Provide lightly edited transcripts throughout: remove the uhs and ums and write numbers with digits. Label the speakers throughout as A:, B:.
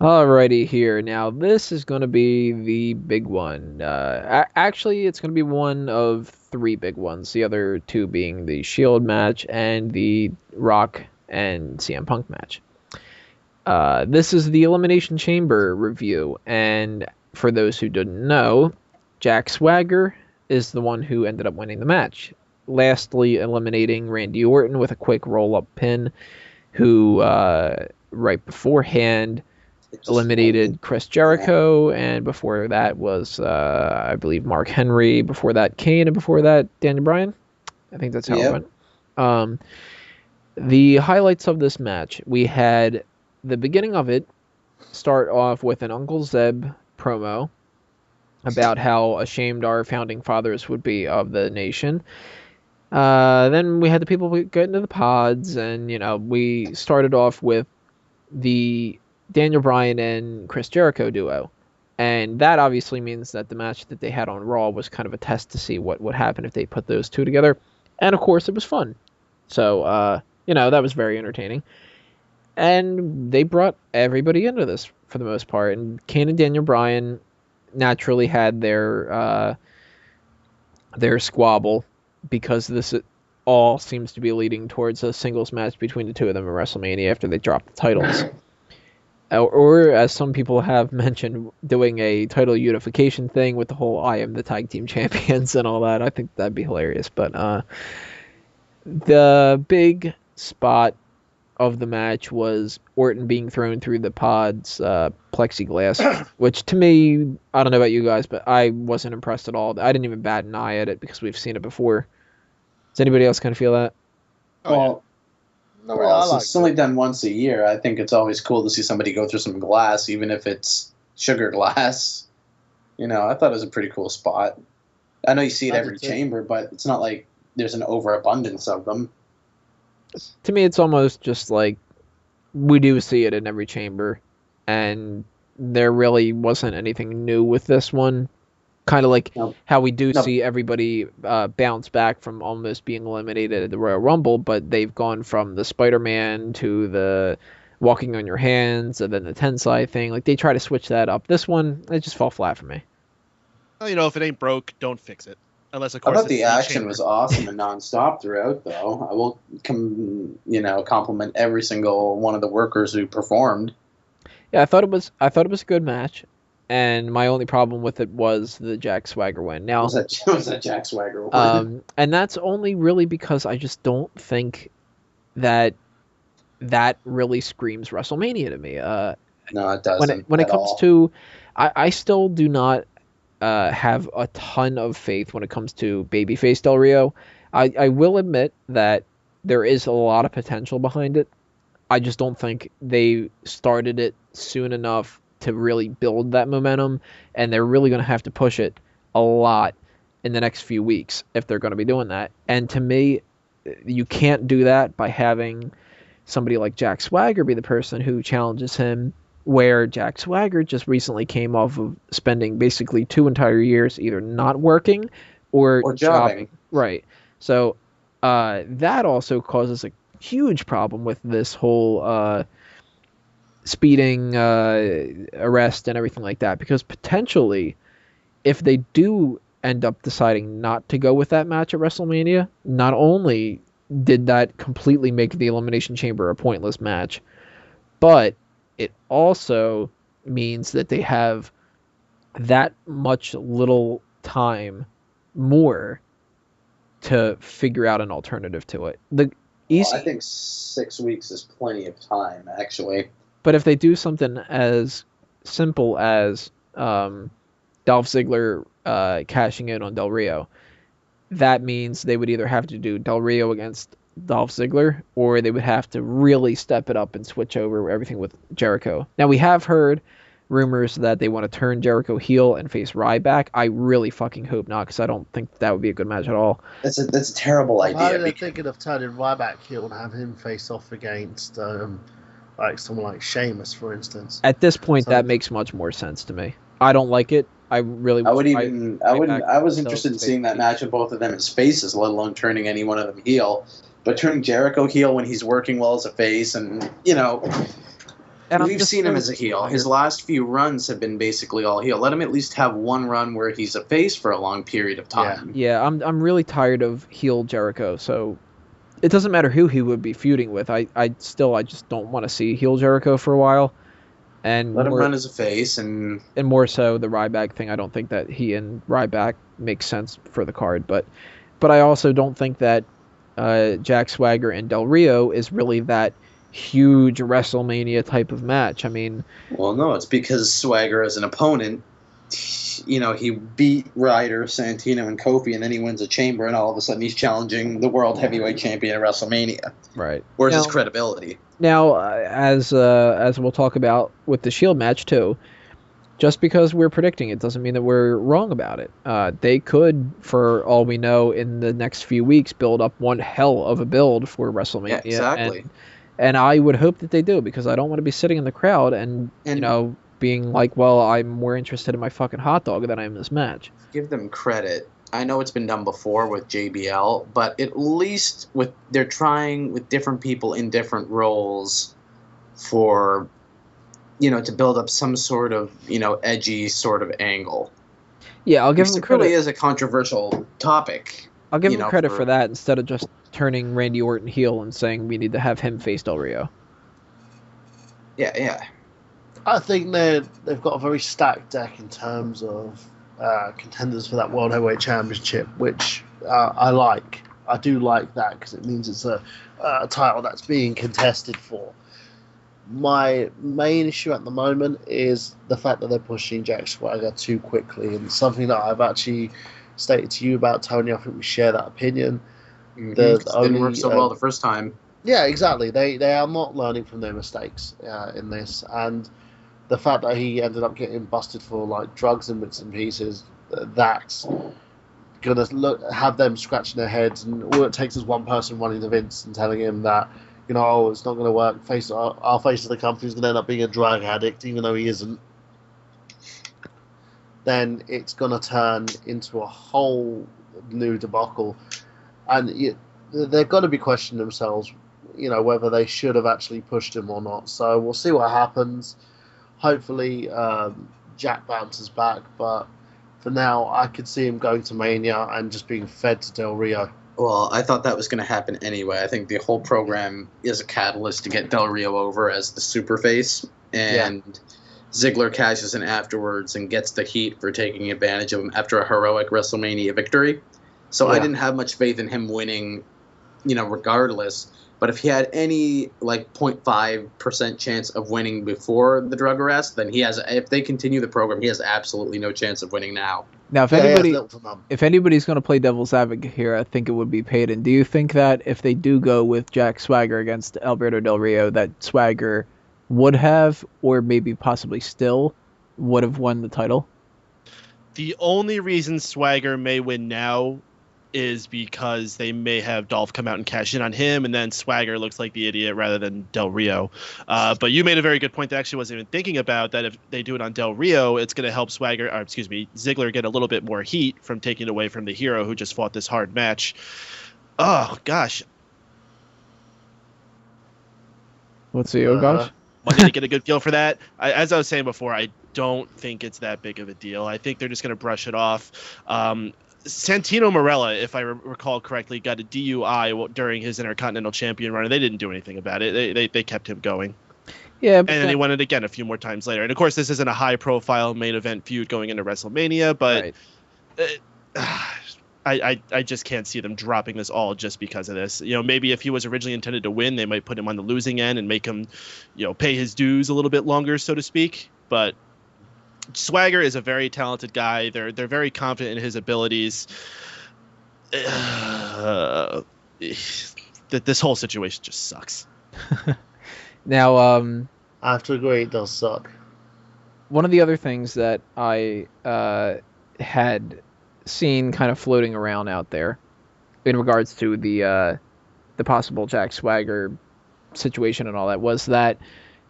A: Alrighty here. Now, this is going to be the big one. Actually, it's going to be one of three big ones. The other two being the Shield match and the Rock and CM Punk match. This is the Elimination Chamber review, and for those who didn't know, Jack Swagger is the one who ended up winning the match. Lastly, eliminating Randy Orton with a quick roll-up pin, who right beforehand eliminated Chris Jericho, and before that was, I believe, Mark Henry. Before that, Kane, and before that, Daniel Bryan. I think that's how it went. Um, the highlights of this match, we had the beginning of it start off with an Uncle Zeb promo about how ashamed our founding fathers would be of the nation. Then we had the people get into the pods, and we started off with the Daniel Bryan and Chris Jericho duo. And that obviously means that the match that they had on Raw was kind of a test to see what would happen if they put those two together. And of course, it was fun. So, that was very entertaining. And they brought everybody into this for the most part. And Kane and Daniel Bryan naturally had their squabble because this all seems to be leading towards a singles match between the two of them at WrestleMania after they dropped the titles. Or, as some people have mentioned, doing a title unification thing with the whole I am the tag team champions and all that. I think that'd be hilarious. But the big spot of the match was Orton being thrown through the pod's plexiglass, which to me, I don't know about you guys, but I wasn't impressed at all. I didn't even bat an eye at it because we've seen it before. Does anybody else kind of feel that?
B: Well, it's only done once a year. I think it's always cool to see somebody go through some glass, even if it's sugar glass. I thought it was a pretty cool spot. I know you see it every chamber, but it's not like there's an overabundance of them.
A: To me, it's almost just like we do see it in every chamber, and there really wasn't anything new with this one. Kind of like how we do see everybody bounce back from almost being eliminated at the Royal Rumble, but they've gone from the Spider-Man to the walking on your hands and then the Tensai thing. Like, they try to switch that up. This one, it just fell flat for me.
C: Well, if it ain't broke, don't fix it. Unless, of course,
B: I thought the action was awesome and nonstop throughout, though. I will compliment every single one of the workers who performed.
A: Yeah, I thought it was a good match. And my only problem with it was the Jack Swagger win. Now,
B: was that Jack Swagger win?
A: And that's only really because I just don't think that really screams WrestleMania to me.
B: No, it doesn't.
A: When it comes to, I still do not have a ton of faith when it comes to babyface Del Rio. I will admit that there is a lot of potential behind it. I just don't think they started it soon enough to really build that momentum, and they're really going to have to push it a lot in the next few weeks if they're going to be doing that. And to me, you can't do that by having somebody like Jack Swagger be the person who challenges him, where Jack Swagger just recently came off of spending basically 2 entire years either not working or
B: jobbing.
A: Right. So that also causes a huge problem with this whole speeding, arrest, and everything like that, because potentially, if they do end up deciding not to go with that match at WrestleMania, not only did that completely make the Elimination Chamber a pointless match, but it also means that they have that much little time more to figure out an alternative to it.
B: I think 6 weeks is plenty of time, actually.
A: But if they do something as simple as Dolph Ziggler cashing in on Del Rio, that means they would either have to do Del Rio against Dolph Ziggler, or they would have to really step it up and switch over everything with Jericho. Now, we have heard rumors that they want to turn Jericho heel and face Ryback. I really fucking hope not, because I don't think that would be a good match at all.
B: That's a terrible idea.
D: They're thinking of turning Ryback heel and have him face off against like someone like Sheamus, for instance.
A: At this point, that makes much more sense to me. I don't like it. I was
B: interested in seeing that match of both of them as faces, let alone turning any one of them heel. But turning Jericho heel when he's working well as a face, and
A: And
B: we've seen him as a heel. His last few runs have been basically all heel. Let him at least have one run where he's a face for a long period of time.
A: Yeah, I'm really tired of heel Jericho. So it doesn't matter who he would be feuding with. I just don't want to see heel Jericho for a while. And
B: let him run as a face, and
A: more so the Ryback thing. I don't think that he and Ryback makes sense for the card, but I also don't think that Jack Swagger and Del Rio is really that huge WrestleMania type of match. I mean,
B: well, no, it's because Swagger as an opponent, he beat Ryder, Santino, and Kofi, and then he wins a chamber, and all of a sudden he's challenging the world heavyweight champion at WrestleMania.
A: Right.
B: Where's his credibility?
A: Now, as we'll talk about with the Shield match too, just because we're predicting it doesn't mean that we're wrong about it. They could, for all we know, in the next few weeks, build up one hell of a build for WrestleMania.
B: Yeah, exactly.
A: And I would hope that they do, because I don't want to be sitting in the crowd and being like, well, I'm more interested in my fucking hot dog than I am in this match.
B: Give them credit. I know it's been done before with JBL, but at least they're trying with different people in different roles for, to build up some sort of, edgy sort of angle.
A: Yeah, I'll give them credit.
B: It really is a controversial topic.
A: I'll give him credit for that instead of just turning Randy Orton heel and saying we need to have him face Del Rio.
B: Yeah.
D: I think they've got a very stacked deck in terms of contenders for that World Heavyweight Championship, which I like. I do like that because it means it's a title that's being contested for. My main issue at the moment is the fact that they're pushing Jack Swagger too quickly, and something that I've actually stated to you about, Tony. I think we share that opinion.
B: Mm-hmm. It didn't work so well the first time.
D: Yeah, exactly. They are not learning from their mistakes in this, and the fact that he ended up getting busted for like drugs and bits and pieces, that's gonna have them scratching their heads, and all it takes is one person running to Vince and telling him that, it's not going to work. Our face of the company is going to end up being a drug addict, even though he isn't. Then it's going to turn into a whole new debacle, and they've got to be questioning themselves, whether they should have actually pushed him or not. So we'll see what happens. Hopefully, Jack bounces back, but for now, I could see him going to Mania and just being fed to Del Rio.
B: Well, I thought that was going to happen anyway. I think the whole program is a catalyst to get Del Rio over as the super face, and Ziggler cashes in afterwards and gets the heat for taking advantage of him after a heroic WrestleMania victory. So I didn't have much faith in him winning, regardless. But if he had any 0.5% chance of winning before the drug arrest, then if they continue the program, he has absolutely no chance of winning now.
A: Now, if anybody's going to play devil's advocate here, I think it would be Payton. Do you think that if they do go with Jack Swagger against Alberto Del Rio, that Swagger would have, or maybe possibly still, would have won the title?
C: The only reason Swagger may win now is because they may have Dolph come out and cash in on him, and then Swagger looks like the idiot rather than Del Rio. But you made a very good point that I actually wasn't even thinking about, that if they do it on Del Rio, it's going to help Ziggler get a little bit more heat from taking away from the hero who just fought this hard match. Oh, gosh.
A: Let's see. Oh, gosh.
C: I need to get a good feel for that. As I was saying before, I don't think it's that big of a deal. I think they're just going to brush it off. Santino Marella, if I recall correctly, got a DUI during his Intercontinental Champion run, and they didn't do anything about it. They kept him going.
A: Yeah,
C: and then he won it again a few more times later. And of course, this isn't a high-profile main event feud going into WrestleMania, but I just can't see them dropping this all just because of this. Maybe if he was originally intended to win, they might put him on the losing end and make him, pay his dues a little bit longer, so to speak. But Swagger is a very talented guy. They're very confident in his abilities. This whole situation just sucks.
A: Now,
D: I have to agree, it does suck.
A: One of the other things that I had seen kind of floating around out there in regards to the possible Jack Swagger situation and all that was that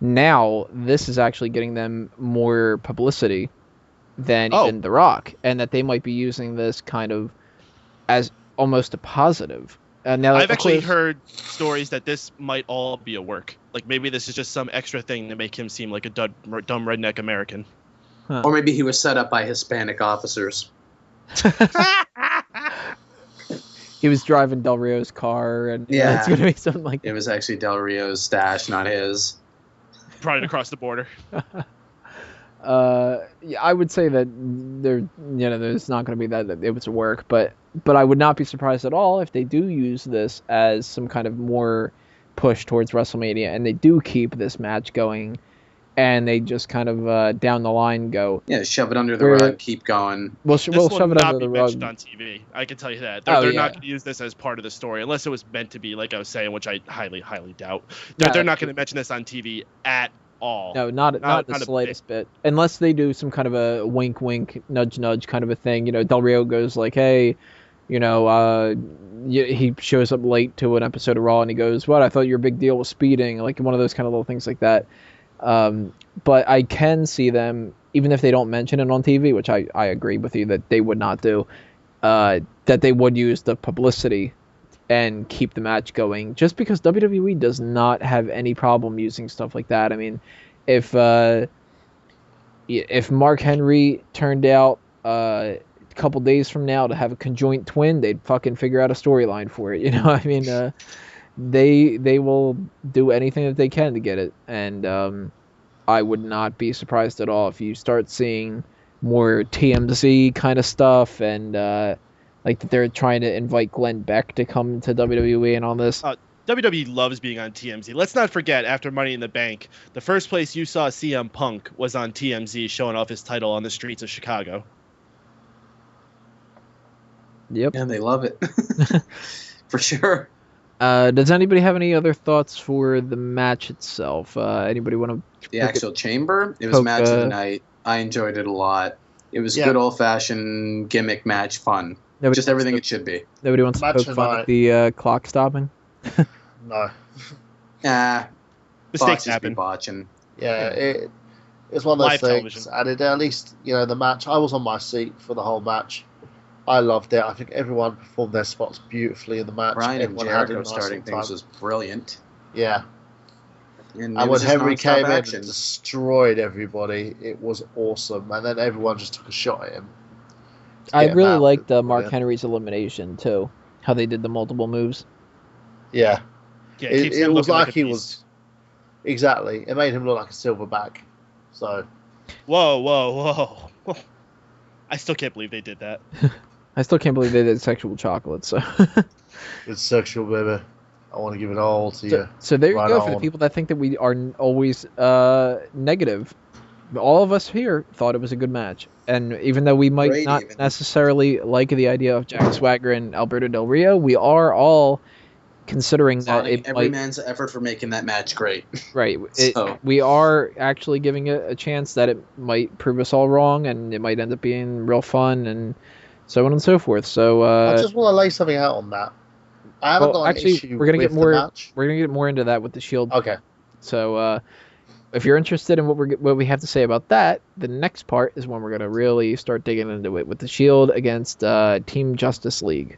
A: now this is actually getting them more publicity than even The Rock, and that they might be using this kind of as almost a positive Now,
C: I've actually heard stories that this might all be a work. Like maybe this is just some extra thing to make him seem like a dumb redneck American.
B: Huh. Or maybe he was set up by Hispanic officers.
A: He was driving Del Rio's car, and it's going to be something like that.
B: It was actually Del Rio's stash, not his.
C: Brought it across the border.
A: Yeah, I would say that there's not going to be that it was a work, but I would not be surprised at all if they do use this as some kind of more push towards WrestleMania, and they do keep this match going, and they just kind of down the line go,
B: shove it under the rug, keep going.
A: We'll shove it under the rug.
C: On TV. I can tell you that they're not going to use this as part of the story unless it was meant to be, like I was saying, which I highly doubt. They're not going to mention this on TV at all.
A: No, not the slightest bit. Unless they do some kind of a wink, wink, nudge, nudge kind of a thing. Del Rio goes like, hey, he shows up late to an episode of Raw and he goes, what? I thought your big deal was speeding. Like one of those kind of little things like that. But I can see them, even if they don't mention it on TV, which I agree with you that they would not do, that they would use the publicity and keep the match going, just because WWE does not have any problem using stuff like that. I mean, if Mark Henry turned out a couple days from now to have a conjoined twin, they'd fucking figure out a storyline for it. I mean, they will do anything that they can to get it, and I would not be surprised at all if you start seeing more TMZ kind of stuff, and like that they're trying to invite Glenn Beck to come to WWE and all this.
C: WWE loves being on TMZ. Let's not forget, after Money in the Bank, the first place you saw CM Punk was on TMZ showing off his title on the streets of Chicago.
A: Yep.
B: And they love it. For sure.
A: Does anybody have any other thoughts for the match itself? Anybody want to...
B: The actual chamber? It was match of the night. I enjoyed it a lot. It was good old-fashioned gimmick match fun. Just everything it should be.
A: Nobody wants to poke fun at the clock stopping?
D: No.
C: Mistakes happen.
B: Botching.
D: Yeah, it's one of those things. And at least, the match, I was on my seat for the whole match. I loved it. I think everyone performed their spots beautifully in the match.
B: Bryan and Jericho starting things was brilliant.
D: Yeah. And when Henry came in and destroyed everybody, it was awesome. And then everyone just took a shot at him.
A: I really liked Mark Henry's elimination, too. How they did the multiple moves.
D: Yeah. It was like he was... Exactly. It made him look like a silverback. So...
C: Whoa. I still can't believe they did that.
A: I still can't believe they did sexual chocolate, so...
D: It's sexual, baby. I want to give it all to you.
A: So there you go, for the people that think that we are always negative. All of us here thought it was a good match. And even though we might not necessarily like the idea of Jack Swagger and Alberto Del Rio, we are all considering that
B: every man's effort for making that match great.
A: Right. We are actually giving it a chance that it might prove us all wrong, and it might end up being real fun, and so on and so forth. So
D: I just want to lay something out on that. I haven't got an issue
A: we're gonna
D: with
A: get more.
D: The match.
A: We're gonna get more into that with the Shield.
D: Okay.
A: So if you're interested in what we have to say about that, the next part is when we're gonna really start digging into it with the Shield against Team Justice League.